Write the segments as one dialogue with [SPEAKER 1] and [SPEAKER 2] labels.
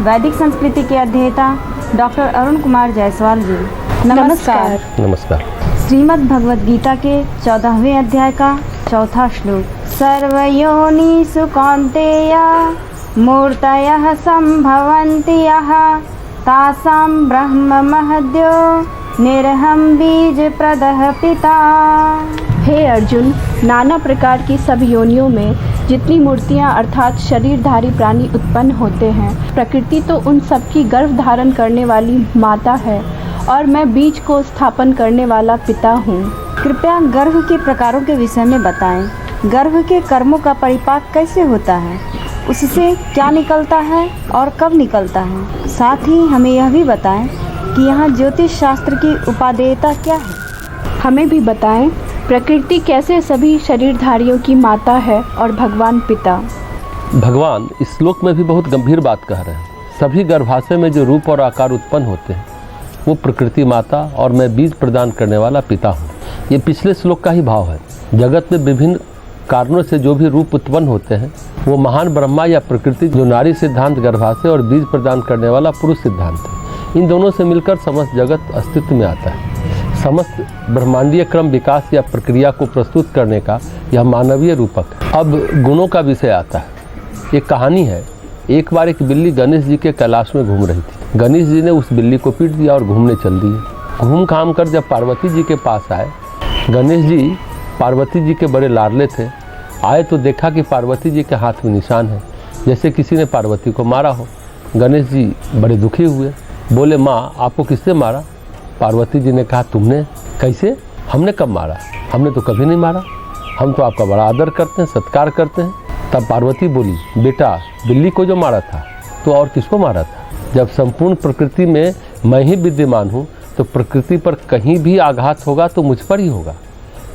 [SPEAKER 1] वैदिक संस्कृति के अध्येता डॉक्टर अरुण कुमार जायसवाल जी, नमस्कार।
[SPEAKER 2] नमस्कार।
[SPEAKER 1] श्रीमद् भगवद गीता के 14वें अध्याय का चौथा श्लोक, सर्वयोनिषु कौन्तेय मूर्तयः संभवन्ति यः तासां ब्रह्म महद्यो निरहं बीज प्रदः पिता।
[SPEAKER 3] हे अर्जुन, नाना प्रकार की सब योनियों में जितनी मूर्तियाँ अर्थात शरीरधारी प्राणी उत्पन्न होते हैं, प्रकृति तो उन सब की गर्भ धारण करने वाली माता है और मैं बीज को स्थापन करने वाला पिता हूँ।
[SPEAKER 1] कृपया गर्भ के प्रकारों के विषय में बताएं। गर्भ के कर्मों का परिपाक कैसे होता है, उससे क्या निकलता है और कब निकलता है। साथ ही हमें यह भी बताएं कि यहाँ ज्योतिष शास्त्र की उपादेयता क्या है।
[SPEAKER 3] हमें भी बताएं प्रकृति कैसे सभी शरीरधारियों की माता है और भगवान पिता।
[SPEAKER 2] भगवान इस श्लोक में भी बहुत गंभीर बात कह रहे हैं। सभी गर्भाशय में जो रूप और आकार उत्पन्न होते हैं वो प्रकृति माता और मैं बीज प्रदान करने वाला पिता हूँ। ये पिछले श्लोक का ही भाव है। जगत में विभिन्न कारणों से जो भी रूप उत्पन्न होते हैं वो महान ब्रह्मा या प्रकृति जो नारी सिद्धांत गर्भाशय और बीज प्रदान करने वाला पुरुष सिद्धांत है, इन दोनों से मिलकर समस्त जगत अस्तित्व में आता है। समस्त ब्रह्मांडीय क्रम विकास या प्रक्रिया को प्रस्तुत करने का यह मानवीय रूपक है। अब गुणों का विषय आता है। एक कहानी है, एक बार एक बिल्ली गणेश जी के कैलाश में घूम रही थी। गणेश जी ने उस बिल्ली को पीट दिया और घूमने चल दिए। घूम घाम कर जब पार्वती जी के पास आए, गणेश जी पार्वती जी के बड़े लाडले थे। आए तो देखा कि पार्वती जी के हाथ में निशान है, जैसे किसी ने पार्वती को मारा हो। गणेश जी बड़े दुखी हुए, बोले माँ आपको किससे मारा। पार्वती जी ने कहा तुमने। कैसे? हमने कब मारा? हमने तो कभी नहीं मारा, हम तो आपका बड़ा आदर करते हैं, सत्कार करते हैं। तब पार्वती बोली बेटा बिल्ली को जो मारा था तो और किसको मारा था। जब संपूर्ण प्रकृति में मैं ही विद्यमान हूँ तो प्रकृति पर कहीं भी आघात होगा तो मुझ पर ही होगा।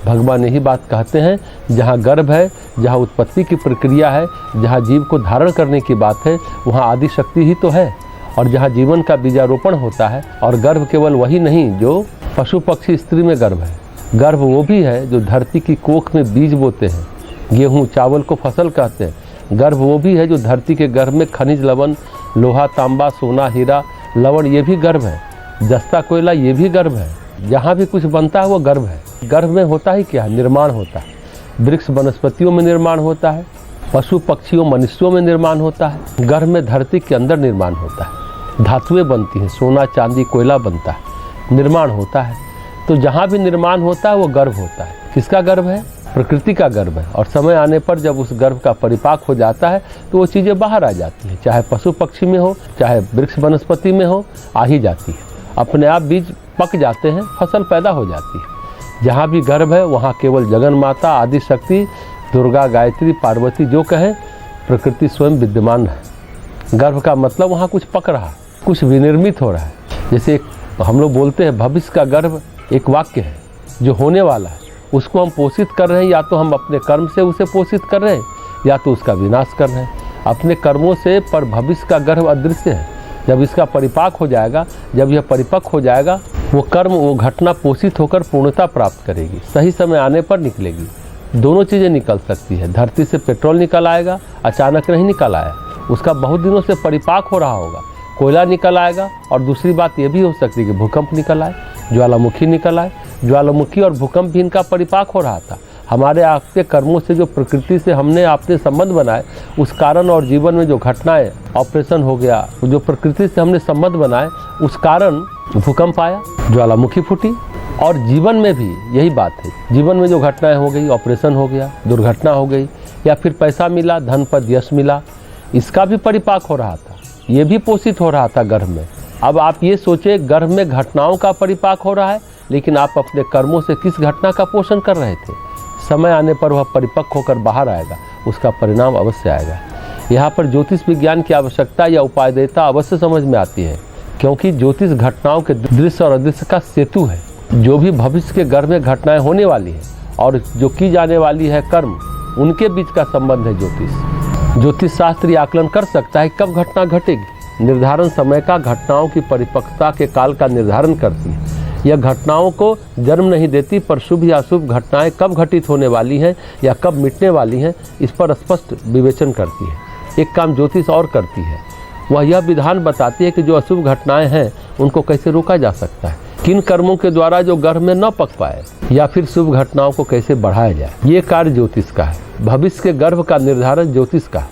[SPEAKER 2] भगवान यही बात कहते हैं, जहाँ गर्भ है, जहाँ उत्पत्ति की प्रक्रिया है, जहाँ जीव को धारण करने की बात है, वहाँ आदि शक्ति ही तो है। और जहाँ जीवन का बीजारोपण होता है, और गर्भ केवल वही नहीं जो पशु पक्षी स्त्री में गर्भ है, गर्भ वो भी है जो धरती की कोख में बीज बोते हैं। गेहूँ चावल को फसल कहते हैं। गर्भ वो भी है जो धरती के गर्भ में खनिज लवण, लोहा तांबा सोना हीरा लवण, ये भी गर्भ है। जस्ता कोयला ये भी गर्भ है। जहाँ भी कुछ बनता है वो गर्भ है। गर्भ में होता ही क्या है? निर्माण होता है। वृक्ष वनस्पतियों में निर्माण होता है, पशु पक्षियों मनुष्यों में निर्माण होता है। गर्भ में धरती के अंदर निर्माण होता है, धातुएं बनती हैं, सोना चांदी कोयला बनता है, निर्माण होता है। तो जहाँ भी निर्माण होता है वो गर्भ होता है। किसका गर्भ है? प्रकृति का गर्भ है। और समय आने पर जब उस गर्भ का परिपाक हो जाता है तो वो चीज़ें बाहर आ जाती हैं, चाहे पशु पक्षी में हो, चाहे वृक्ष वनस्पति में हो, आ ही जाती है। अपने आप बीज पक जाते हैं, फसल पैदा हो जाती है। जहाँ भी गर्भ है वहाँ केवल जगन माता आदि शक्ति दुर्गा गायत्री पार्वती जो कहें, प्रकृति स्वयं विद्यमान है। गर्भ का मतलब वहाँ कुछ पक रहा है, कुछ विनिर्मित हो रहा है। जैसे हम लोग बोलते हैं भविष्य का गर्भ एक वाक्य है जो होने वाला है, उसको हम पोषित कर रहे हैं। या तो हम अपने कर्म से उसे पोषित कर रहे हैं या तो उसका विनाश कर रहे हैं अपने कर्मों से। पर भविष्य का गर्भ अदृश्य है। जब इसका परिपाक हो जाएगा, जब यह परिपक्व हो जाएगा, वो कर्म वो घटना पोषित होकर पूर्णता प्राप्त करेगी, सही समय आने पर निकलेगी। दोनों चीज़ें निकल सकती है। धरती से पेट्रोल निकल आएगा, अचानक नहीं निकल आया, उसका बहुत दिनों से परिपाक हो रहा होगा। कोयला निकल आएगा, और दूसरी बात ये भी हो सकती है कि भूकंप निकल आए, ज्वालामुखी निकल आए। ज्वालामुखी और भूकंप भी इनका परिपाक हो रहा था। हमारे आपके कर्मों से जो प्रकृति से हमने आपने संबंध बनाए, उस कारण और जीवन में जो घटनाएं, ऑपरेशन हो गया, जो प्रकृति से हमने संबंध बनाए, उस कारण भूकंप आया, ज्वालामुखी फूटी। और जीवन में भी यही बात है। जीवन में जो घटनाएं हो गई, ऑपरेशन हो गया, दुर्घटना हो गई, या फिर पैसा मिला, धन पद यश मिला, इसका भी परिपाक हो रहा था। ये भी पोषित हो रहा था गर्भ में। अब आप ये सोचे, गर्भ में घटनाओं का परिपाक हो रहा है, लेकिन आप अपने कर्मों से किस घटना का पोषण कर रहे थे। समय आने पर वह परिपक्व होकर बाहर आएगा, उसका परिणाम अवश्य आएगा। यहाँ पर ज्योतिष विज्ञान की आवश्यकता या उपादेयता अवश्य समझ में आती है, क्योंकि ज्योतिष घटनाओं के दृश्य और अदृश्य का सेतु है। जो भी भविष्य के गर्भ में घटनाएं होने वाली हैं और जो की जाने वाली है कर्म, उनके बीच का संबंध है ज्योतिष। ज्योतिष शास्त्री आकलन कर सकता है कब घटना घटेगी। निर्धारण समय का घटनाओं की परिपक्वता के काल का निर्धारण करती है। यह घटनाओं को जन्म नहीं देती, पर शुभ या अशुभ घटनाएं कब घटित होने वाली हैं या कब मिटने वाली हैं, इस पर स्पष्ट विवेचन करती है। एक काम ज्योतिष और करती है, वह यह विधान बताती है कि जो अशुभ घटनाएं हैं उनको कैसे रोका जा सकता है, किन कर्मों के द्वारा जो गर्भ में न पक पाए या फिर शुभ घटनाओं को कैसे बढ़ाया जाए। ये कार्य ज्योतिष का है। भविष्य के गर्भ का निर्धारण ज्योतिष का है,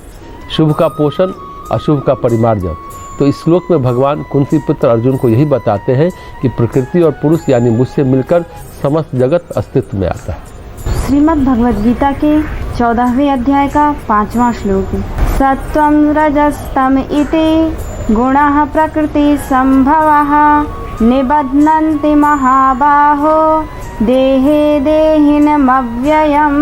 [SPEAKER 2] शुभ का पोषण, अशुभ का परिमार्जन। तो इस श्लोक में भगवान कुंती पुत्र अर्जुन को यही बताते हैं कि प्रकृति और पुरुष यानी मुझसे मिलकर समस्त जगत अस्तित्व में आता है।
[SPEAKER 1] श्रीमद् भगवद गीता के 14वें अध्याय का 5वां श्लोक। सत्वं रजस्तम इति गुणाः प्रकृति संभवाः निबध्नन्ति महाबाहो देहे देहिनमव्ययम्।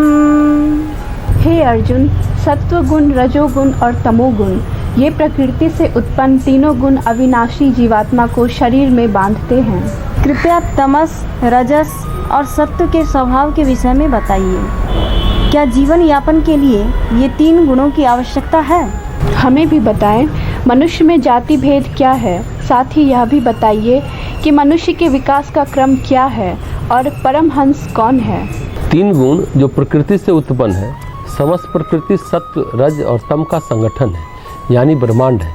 [SPEAKER 3] हे अर्जुन, सत्वगुण, रजोगुण और तमोगुण ये प्रकृति से उत्पन्न तीनों गुण अविनाशी जीवात्मा को शरीर में बांधते हैं।
[SPEAKER 1] कृपया तमस, रजस और सत्व के स्वभाव के विषय में बताइए। क्या जीवन यापन के लिए ये 3 गुणों की आवश्यकता है?
[SPEAKER 3] हमें भी बताएं, मनुष्य में जाति भेद क्या है। साथ ही यह भी बताइए कि मनुष्य के विकास का क्रम क्या है और परमहंस कौन है।
[SPEAKER 2] 3 गुण जो प्रकृति से उत्पन्न है, समस्त प्रकृति सत्व, रज और तम का संगठन है, यानी ब्रह्मांड है।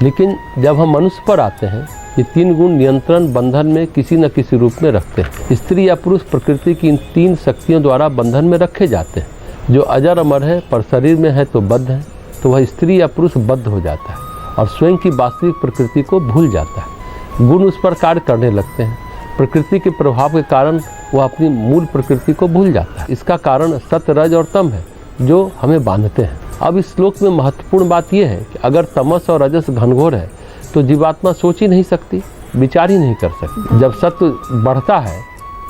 [SPEAKER 2] लेकिन जब हम मनुष्य पर आते हैं, ये 3 गुण नियंत्रण बंधन में किसी न किसी रूप में रखते हैं। स्त्री या पुरुष प्रकृति की इन 3 शक्तियों द्वारा बंधन में रखे जाते हैं। जो अजर अमर है पर शरीर में है तो बद्ध है, तो वह स्त्री या पुरुष बद्ध हो जाता है और स्वयं की वास्तविक प्रकृति को भूल जाता है। गुण उस पर कार्य करने लगते हैं। प्रकृति के प्रभाव के कारण वह अपनी मूल प्रकृति को भूल जाता है। इसका कारण सत्व, रज और तम है जो हमें बांधते हैं। अब इस श्लोक में महत्वपूर्ण बात यह है कि अगर तमस और रजस घनघोर है तो जीवात्मा सोच ही नहीं सकती, विचार ही नहीं कर सकती। जब सत्व बढ़ता है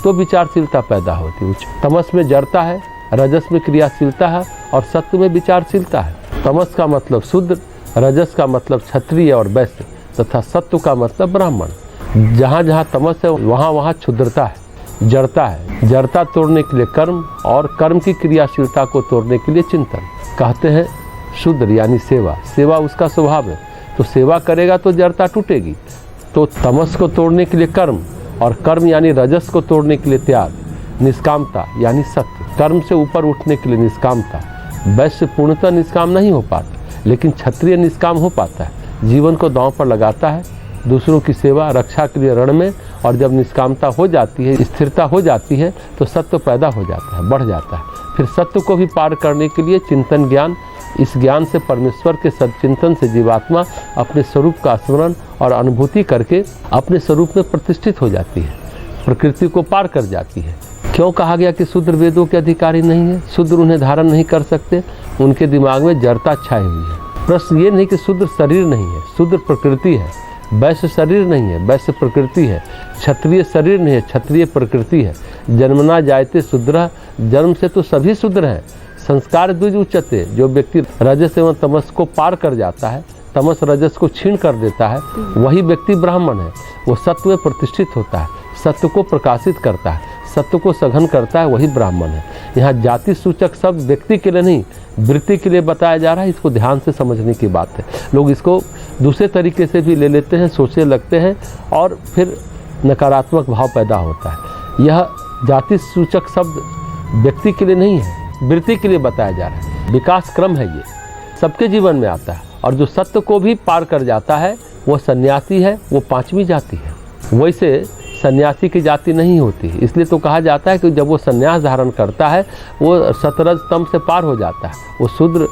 [SPEAKER 2] तो विचारशीलता पैदा होती है। तमस में जड़ता है, रजस में क्रियाशीलता है और सत्व में विचारशीलता है। तमस का मतलब शूद्र, रजस का मतलब क्षत्रिय और वैश्य तथा सत्व का मतलब ब्राह्मण। जहाँ जहाँ तमस है वहाँ वहाँ क्षुद्रता है, जड़ता है। जड़ता तोड़ने के लिए कर्म और कर्म की क्रियाशीलता को तोड़ने के लिए चिंतन। कहते हैं शूद्र यानी सेवा, सेवा उसका स्वभाव है, तो सेवा करेगा तो जड़ता टूटेगी। तो तमस को तोड़ने के लिए कर्म और कर्म यानी रजस को तोड़ने के लिए त्याग, निष्कामता यानी सत्य, कर्म से ऊपर उठने के लिए निष्कामता। वैश्य पूर्णतः निष्काम नहीं हो पाता, लेकिन क्षत्रिय निष्काम हो पाता है। जीवन को दांव पर लगाता है, दूसरों की सेवा रक्षा के लिए रण में। और जब निष्कामता हो जाती है, स्थिरता हो जाती है, तो सत्व पैदा हो जाता है, बढ़ जाता है। फिर सत्व को भी पार करने के लिए चिंतन ज्ञान, इस ज्ञान से परमेश्वर के सदचिंतन से जीवात्मा अपने स्वरूप का स्मरण और अनुभूति करके अपने स्वरूप में प्रतिष्ठित हो जाती है, प्रकृति को पार कर जाती है। क्यों कहा गया कि शूद्र वेदों के अधिकारी नहीं है? शूद्र उन्हें धारण नहीं कर सकते, उनके दिमाग में जड़ता छाई हुई है। प्रश्न ये नहीं कि शूद्र शरीर नहीं है, शूद्र प्रकृति है। वैश्य शरीर नहीं है, वैश्य प्रकृति है। क्षत्रिय शरीर नहीं है, क्षत्रिय प्रकृति है। जन्मना जायते शूद्र, जन्म से तो सभी शूद्र हैं। संस्कार द्विज उच्चते, जो व्यक्ति रजस एवं तमस को पार कर जाता है, तमस रजस को छीन कर देता है, वही व्यक्ति ब्राह्मण है। वो सत्व में प्रतिष्ठित होता है, सत्य को प्रकाशित करता है, सत्य को सघन करता है, वही ब्राह्मण है। यहाँ जाति सूचक शब्द व्यक्ति के लिए नहीं, वृत्ति के लिए बताया जा रहा है। इसको ध्यान से समझने की बात है। लोग इसको दूसरे तरीके से भी ले लेते हैं, सोचने लगते हैं और फिर नकारात्मक भाव पैदा होता है। यह जाति सूचक शब्द व्यक्ति के लिए नहीं है, वृत्ति के लिए बताया जा रहा है। विकास क्रम है, ये सबके जीवन में आता है। और जो सत्य को भी पार कर जाता है वो सन्यासी है, वो 5वीं जाति है। वैसे सन्यासी की जाति नहीं होती, इसलिए तो कहा जाता है कि जब वो सन्यास धारण करता है वो सतरज तम से पार हो जाता है, वो शूद्र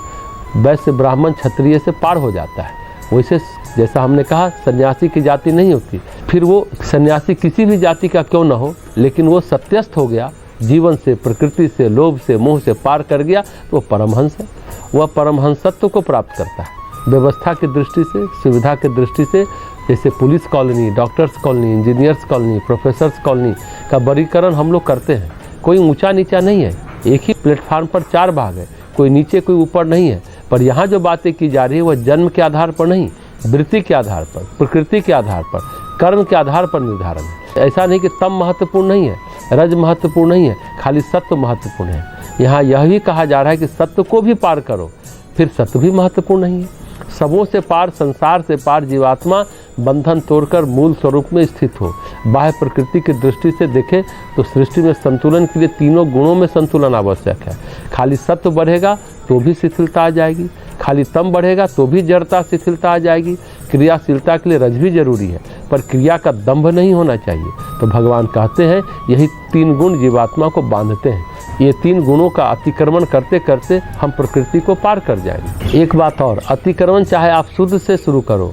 [SPEAKER 2] वैश्य ब्राह्मण क्षत्रिय से पार हो जाता है। वैसे जैसा हमने कहा सन्यासी की जाति नहीं होती। फिर वो सन्यासी किसी भी जाति का क्यों न हो, लेकिन वो सत्यस्थ हो गया, जीवन से, प्रकृति से, लोभ से, मोह से पार कर गया, तो वो परमहंस है। वह परमहंसत्व को प्राप्त करता है। व्यवस्था की दृष्टि से, सुविधा की दृष्टि से, जैसे police colony, doctors colony, engineers colony, professors colony का वर्गीकरण हम लोग करते हैं। कोई ऊंचा नीचा नहीं है, एक ही प्लेटफार्म पर 4 भाग है, कोई नीचे कोई ऊपर नहीं है। पर यहाँ जो बातें की जा रही है वह जन्म के आधार पर नहीं, वृत्ति के आधार पर, प्रकृति के आधार पर, कर्म के आधार पर निर्धारण है। ऐसा नहीं कि तम महत्वपूर्ण नहीं है, रज महत्वपूर्ण नहीं है, खाली सत्व महत्वपूर्ण है। यहाँ यह भी कहा जा रहा है कि सत्य को भी पार करो, फिर सत्य भी महत्वपूर्ण नहीं है। सबों से पार, संसार से पार जीवात्मा बंधन तोड़कर मूल स्वरूप में स्थित हो। बाह्य प्रकृति की दृष्टि से देखें तो सृष्टि में संतुलन के लिए तीनों गुणों में संतुलन आवश्यक है। खाली सत्व बढ़ेगा तो भी शिथिलता आ जाएगी, खाली तम बढ़ेगा तो भी जड़ता शिथिलता आ जाएगी। क्रियाशीलता के लिए रज भी जरूरी है, पर क्रिया का दंभ नहीं होना चाहिए। तो भगवान कहते हैं यही तीन गुण जीवात्मा को बांधते हैं। ये तीन गुणों का अतिक्रमण करते करते हम प्रकृति को पार कर जाएंगे। एक बात और, अतिक्रमण चाहे आप शुद्ध से शुरू करो,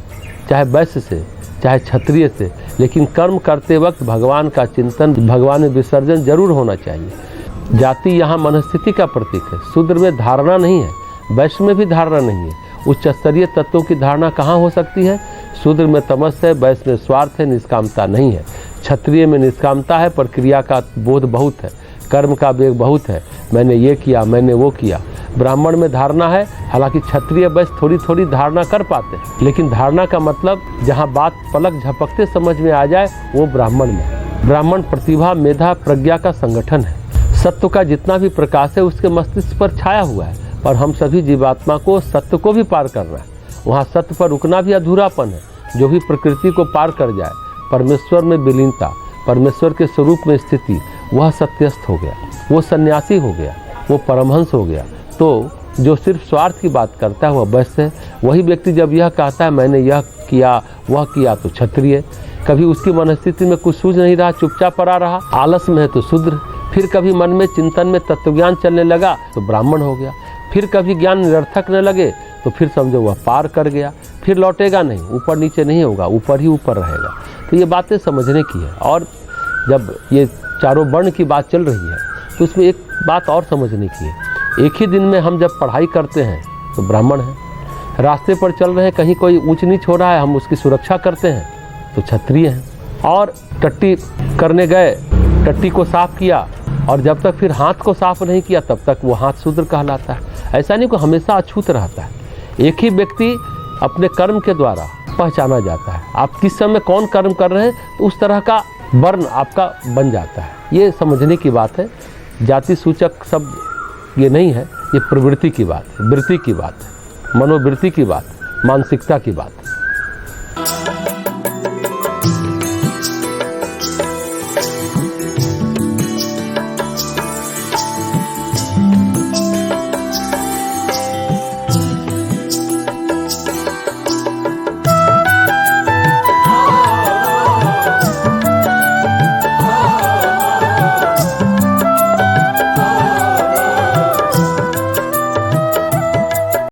[SPEAKER 2] चाहे वैश्य से, चाहे क्षत्रिय से, लेकिन कर्म करते वक्त भगवान का चिंतन, भगवान में विसर्जन जरूर होना चाहिए। जाति यहाँ मनस्थिति का प्रतीक है। शूद्र में धारणा नहीं है, वैश्य में भी धारणा नहीं है। उच्च स्तरीय तत्वों की धारणा कहाँ हो सकती है? शूद्र में तमस है, वैश्य में स्वार्थ है, निष्कामता नहीं है। क्षत्रिय में निष्कामता है, पर क्रिया का बोध बहुत है, कर्म का वेग बहुत है, मैंने ये किया, मैंने वो किया। ब्राह्मण में धारणा है, हालांकि क्षत्रिय वैश्य थोड़ी थोड़ी धारणा कर पाते हैं, लेकिन धारणा का मतलब जहाँ बात पलक झपकते समझ में आ जाए वो ब्राह्मण में। ब्राह्मण प्रतिभा, मेधा, प्रज्ञा का संगठन है। सत्व का जितना भी प्रकाश है उसके मस्तिष्क पर छाया हुआ है, और हम सभी जीवात्मा को सत्य को भी पार करना है। वहाँ सत्य पर रुकना भी अधूरापन है। जो भी प्रकृति को पार कर जाए, परमेश्वर में विलीनता, परमेश्वर के स्वरूप में स्थिति, वह सत्यस्थ हो गया, वो सन्यासी हो गया, वो परमहंस हो गया। तो जो सिर्फ स्वार्थ की बात करता है वह वैश्य है। वही व्यक्ति जब यह कहता है मैंने यह किया वह किया, तो क्षत्रिय। कभी उसकी मनस्थिति में कुछ सूझ नहीं रहा, चुपचाप पड़ा रहा, आलस में है तो शूद्र। फिर कभी मन में चिंतन में तत्वज्ञान चलने लगा तो ब्राह्मण हो गया। फिर कभी ज्ञान निरर्थक न लगे तो फिर समझो वह पार कर गया। फिर लौटेगा नहीं, ऊपर नीचे नहीं होगा, ऊपर ही ऊपर रहेगा। तो ये बातें समझने की है। और जब ये चारों वर्ण की बात चल रही है तो उसमें एक बात और समझने की है। एक ही दिन में हम जब पढ़ाई करते हैं तो ब्राह्मण हैं, रास्ते पर चल रहे हैं, कहीं कोई ऊंच नीच हो रहा है, हम उसकी सुरक्षा करते हैं तो क्षत्रिय हैं। और टट्टी करने गए, टट्टी को साफ किया, और जब तक फिर हाथ को साफ नहीं किया तब तक वो हाथ शूद्र कहलाता है। ऐसा नहीं कि हमेशा अछूत रहता है। एक ही व्यक्ति अपने कर्म के द्वारा पहचाना जाता है। आप किस समय कौन कर्म कर रहे हैं तो उस तरह का वर्ण आपका बन जाता है। ये समझने की बात है। जाति सूचक शब्द ये नहीं है, ये प्रवृत्ति की बात है, वृत्ति की बात है, मनोवृत्ति की बात, मानसिकता की बात है।